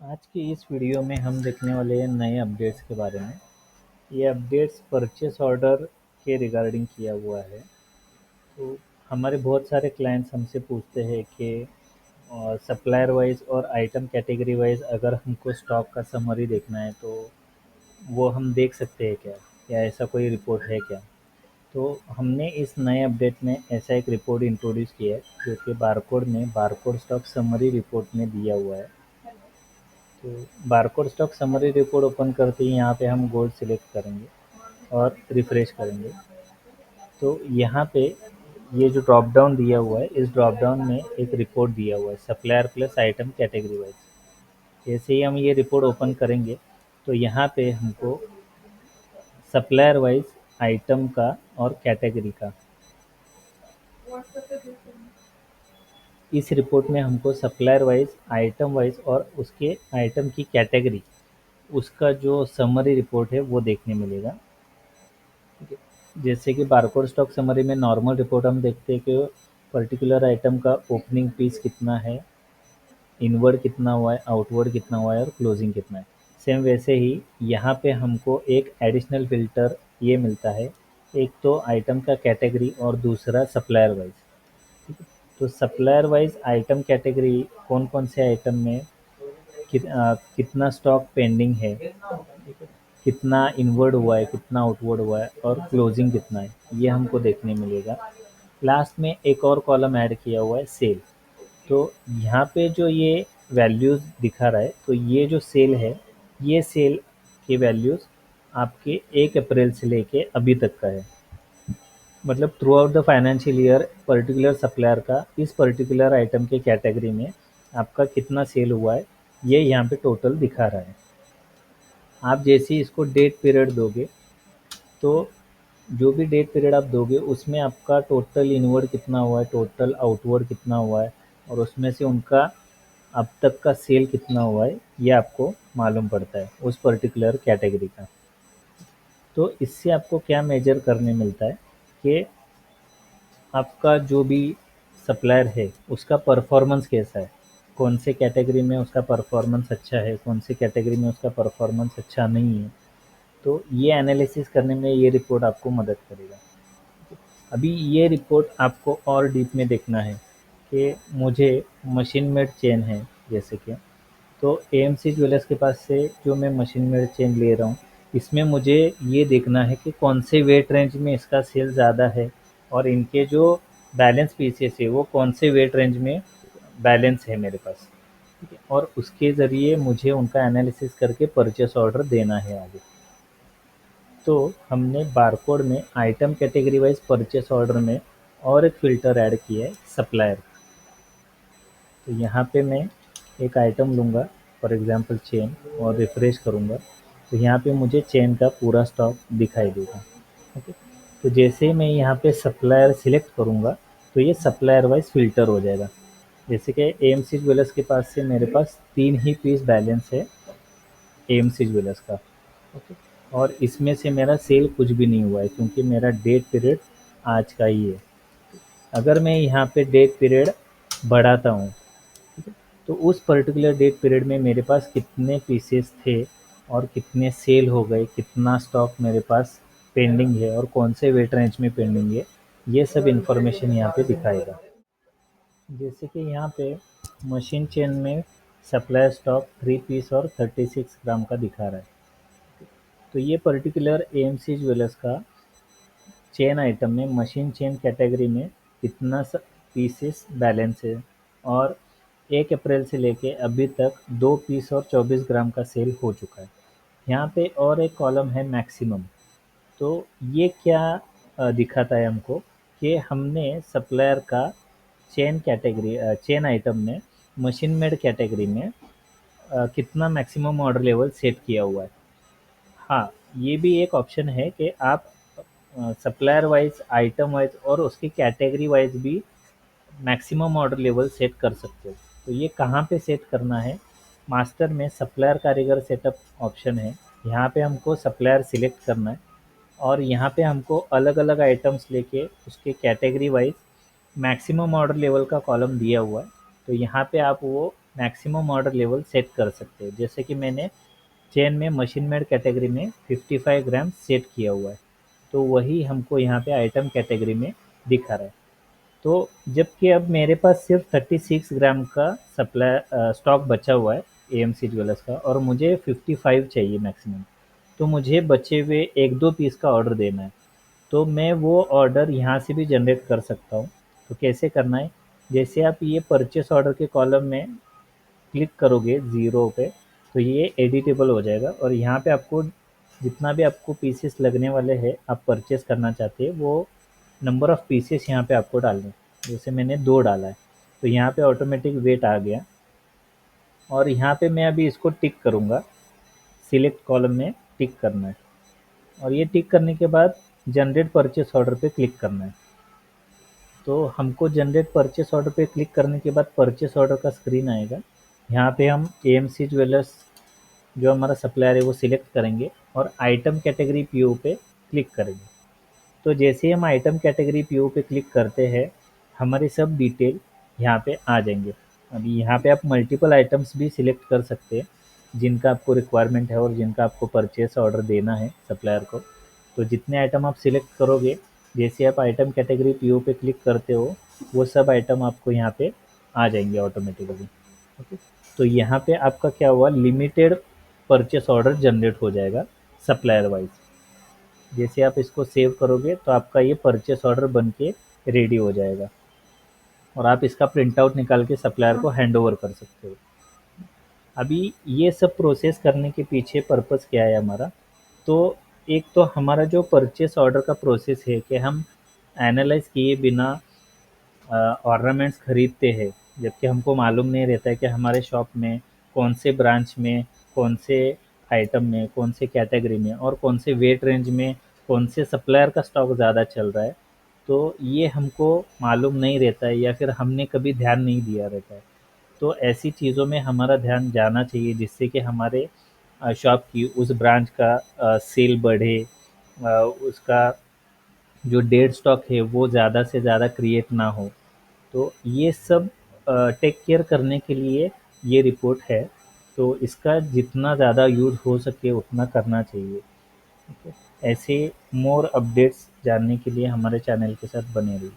आज की इस वीडियो में हम देखने वाले हैं नए अपडेट्स के बारे में। ये अपडेट्स परचेस ऑर्डर के रिगार्डिंग किया हुआ है। तो हमारे बहुत सारे क्लाइंट्स हमसे पूछते हैं कि सप्लायर वाइज और आइटम कैटेगरी वाइज अगर हमको स्टॉक का समरी देखना है तो वो हम देख सकते हैं क्या, या ऐसा कोई रिपोर्ट है क्या। तो हमने इस नए अपडेट में ऐसा एक रिपोर्ट इंट्रोड्यूस किया है जो कि बारकोड स्टॉक समरी रिपोर्ट में दिया हुआ है। तो barcode stock summary report open करते ही यहाँ पे हम गोल्ड सिलेक्ट करेंगे और रिफ्रेश करेंगे। तो यहाँ पे ये जो ड्रॉप डाउन दिया हुआ है, इस ड्रॉप डाउन में एक रिपोर्ट दिया हुआ है supplier plus item category wise. जैसे ही हम ये रिपोर्ट ओपन करेंगे तो यहाँ पे हमको सप्लायर वाइज आइटम का और कैटेगरी का, इस रिपोर्ट में हमको सप्लायर वाइज आइटम वाइज और उसके आइटम की कैटेगरी, उसका जो समरी रिपोर्ट है वो देखने मिलेगा। ठीक है। जैसे कि बारकोड स्टॉक समरी में नॉर्मल रिपोर्ट हम देखते हैं कि पर्टिकुलर आइटम का ओपनिंग पीस कितना है, इनवर्ड कितना हुआ है, आउटवर्ड कितना हुआ है और क्लोजिंग कितना है। सेम वैसे ही यहाँ पे हमको एक एडिशनल फ़िल्टर ये मिलता है, एक तो आइटम का कैटेगरी और दूसरा सप्लायर वाइज। ठीक है। तो सप्लायर वाइज आइटम कैटेगरी कौन कौन से आइटम में कितना स्टॉक पेंडिंग है, कितना इनवर्ड हुआ है, कितना आउटवर्ड हुआ है और क्लोजिंग कितना है, ये हमको देखने मिलेगा। लास्ट में एक और कॉलम ऐड किया हुआ है सेल। तो यहाँ पे जो ये वैल्यूज़ दिखा रहा है, तो ये जो सेल है, ये सेल के वैल्यूज़ आपके 1 अप्रैल से लेके अभी तक का है। मतलब through out the financial year particular supplier का इस पर्टिकुलर आइटम के कैटेगरी में आपका कितना सेल हुआ है, ये यहाँ पे टोटल दिखा रहा है। आप जैसे ही इसको डेट पीरियड दोगे, तो जो भी डेट पीरियड आप दोगे उसमें आपका टोटल इनवर्ड कितना हुआ है, टोटल आउटवर्ड कितना हुआ है और उसमें से उनका अब तक का सेल कितना हुआ है, ये आपको मालूम पड़ता है उस पर्टिकुलर कैटेगरी का। तो इससे आपको क्या मेजर करने मिलता है कि आपका जो भी सप्लायर है उसका परफॉर्मेंस कैसा है, कौन से कैटेगरी में उसका परफॉर्मेंस अच्छा है, कौन से कैटेगरी में उसका परफॉर्मेंस अच्छा नहीं है। तो ये एनालिसिस करने में ये रिपोर्ट आपको मदद करेगा। अभी ये रिपोर्ट आपको और डीप में देखना है कि मुझे मशीन मेड चेन है जैसे कि, तो एएमसी ज्वेलर्स के पास से जो मैं मशीन मेड चेन ले रहा हूँ, इसमें मुझे ये देखना है कि कौन से वेट रेंज में इसका सेल ज़्यादा है और इनके जो बैलेंस पीसेस है वो कौन से वेट रेंज में बैलेंस है मेरे पास। ठीक है। और उसके ज़रिए मुझे उनका एनालिसिस करके परचेस ऑर्डर देना है आगे। तो हमने बारकोड में item category wise purchase order में और एक फ़िल्टर ऐड किया है सप्लायर। तो यहाँ पे मैं एक आइटम लूँगा, फॉर एग्ज़ाम्पल चेन, और रिफ़्रेश करूँगा तो यहाँ पे मुझे चेन का पूरा स्टॉक दिखाई देगा। ओके। तो जैसे ही मैं यहाँ पे सप्लायर सिलेक्ट करूँगा तो ये सप्लायर वाइज फ़िल्टर हो जाएगा। जैसे कि एएमसी ज्वेलर्स के पास से मेरे पास 3 ही पीस बैलेंस है एएमसी ज्वेलर्स का। ओके। और इसमें से मेरा सेल कुछ भी नहीं हुआ है क्योंकि मेरा डेट पीरियड आज का ही है। अगर मैं यहाँ पे डेट पीरियड बढ़ाता हूँ, ठीक है, तो उस पर्टिकुलर डेट पीरियड में मेरे पास कितने पीसेस थे और कितने सेल हो गए, कितना स्टॉक मेरे पास पेंडिंग है और कौन से वेट रेंज में पेंडिंग है, ये सब इन्फॉर्मेशन यहाँ पे दिखाएगा। जैसे कि यहाँ पे मशीन चेन में सप्लाई स्टॉक 3 पीस और 36 ग्राम का दिखा रहा है। तो ये पर्टिकुलर एएमसी ज्वेलर्स का चेन आइटम में मशीन चेन कैटेगरी में कितना पीसेस बैलेंस है और 1 अप्रैल से लेके अभी तक 2 पीस और 24 ग्राम का सेल हो चुका है। यहाँ पे और एक कॉलम है मैक्सिमम। तो ये क्या दिखाता है हमको कि हमने सप्लायर का चेन आइटम में मशीन मेड कैटेगरी में कितना मैक्सिमम ऑर्डर लेवल सेट किया हुआ है। हाँ, ये भी एक ऑप्शन है कि आप सप्लायर वाइज, आइटम वाइज और उसकी कैटेगरी वाइज भी मैक्सिमम ऑर्डर लेवल सेट कर सकते हो। तो ये कहाँ पे सेट करना है, मास्टर में सप्लायर कारीगर सेटअप ऑप्शन है, यहाँ पे हमको सप्लायर सिलेक्ट करना है और यहाँ पे हमको अलग अलग आइटम्स लेके उसके category wise maximum order level का कॉलम दिया हुआ है। तो यहाँ पे आप वो मैक्सिमम ऑर्डर लेवल सेट कर सकते हैं। जैसे कि मैंने चेन में मशीन मेड कैटेगरी में 55 ग्राम सेट किया हुआ है, तो वही हमको यहाँ पे आइटम कैटेगरी में दिखा रहा है। तो जबकि अब मेरे पास सिर्फ 36 ग्राम का सप्लाई स्टॉक बचा हुआ है एएमसी ज्वेलर्स का, और मुझे 55 चाहिए मैक्सिमम। तो मुझे बचे हुए एक दो पीस का ऑर्डर देना है, तो मैं वो ऑर्डर यहाँ से भी जनरेट कर सकता हूँ। तो कैसे करना है, जैसे आप ये परचेस ऑर्डर के कॉलम में क्लिक करोगे ज़ीरो पे, तो ये एडिटेबल हो जाएगा, और यहाँ पे आपको जितना भी आपको पीसेस लगने वाले हैं, आप परचेस करना चाहते हैं, वो नंबर ऑफ़ पीसेस यहाँ पे आपको डालने हैं। जैसे मैंने 2 डाला है, तो यहाँ पे ऑटोमेटिक वेट आ गया, और यहाँ पे मैं अभी इसको टिक करूँगा। सिलेक्ट कॉलम में टिक करना है, और ये टिक करने के बाद जनरेट परचेस ऑर्डर पे क्लिक करना है। तो हमको जनरेट परचेस ऑर्डर पे क्लिक करने के बाद परचेस ऑर्डर का स्क्रीन आएगा। यहाँ पे हम एएमसी ज्वेलर्स जो हमारा सप्लायर है वो सिलेक्ट करेंगे, और आइटम कैटेगरी पीओ पे क्लिक करेंगे। तो जैसे ही हम आइटम कैटेगरी पीओ पे क्लिक करते हैं, हमारी सब डिटेल यहाँ पे आ जाएंगे। अभी यहाँ पे आप मल्टीपल आइटम्स भी सिलेक्ट कर सकते हैं, जिनका आपको रिक्वायरमेंट है और जिनका आपको परचेस ऑर्डर देना है सप्लायर को। तो जितने आइटम आप सिलेक्ट करोगे, जैसे आप आइटम कैटेगरी पीओ पे क्लिक करते हो, वो सब आइटम आपको यहाँ पे आ जाएंगे ऑटोमेटिकली। ओके, तो यहाँ पे आपका क्या हुआ, लिमिटेड परचेस ऑर्डर जनरेट हो जाएगा सप्लायर वाइज। जैसे आप इसको सेव करोगे, तो आपका ये परचेस ऑर्डर बन के रेडी हो जाएगा, और आप इसका प्रिंट आउट निकाल के सप्लायर को हैंड ओवर कर सकते हो। अभी ये सब प्रोसेस करने के पीछे पर्पस क्या है हमारा, तो एक तो हमारा जो परचेस ऑर्डर का प्रोसेस है कि हम एनालाइज किए बिना ऑर्नामेंट्स खरीदते हैं, जबकि हमको मालूम नहीं रहता है कि हमारे शॉप में कौन से ब्रांच में, कौन से आइटम में, कौन से कैटेगरी में, और कौन से वेट रेंज में, कौन से सप्लायर का स्टॉक ज़्यादा चल रहा है। तो ये हमको मालूम नहीं रहता है, या फिर हमने कभी ध्यान नहीं दिया रहता है। तो ऐसी चीज़ों में हमारा ध्यान जाना चाहिए, जिससे कि हमारे शॉप की उस ब्रांच का सेल बढ़े, उसका जो डेड स्टॉक है वो ज़्यादा से ज़्यादा क्रिएट ना हो। तो ये सब टेक केयर करने के लिए ये रिपोर्ट है। तो इसका जितना ज़्यादा यूज़ हो सके उतना करना चाहिए। ठीक है, ऐसे मोर अपडेट्स जानने के लिए हमारे चैनल के साथ बने रहिए।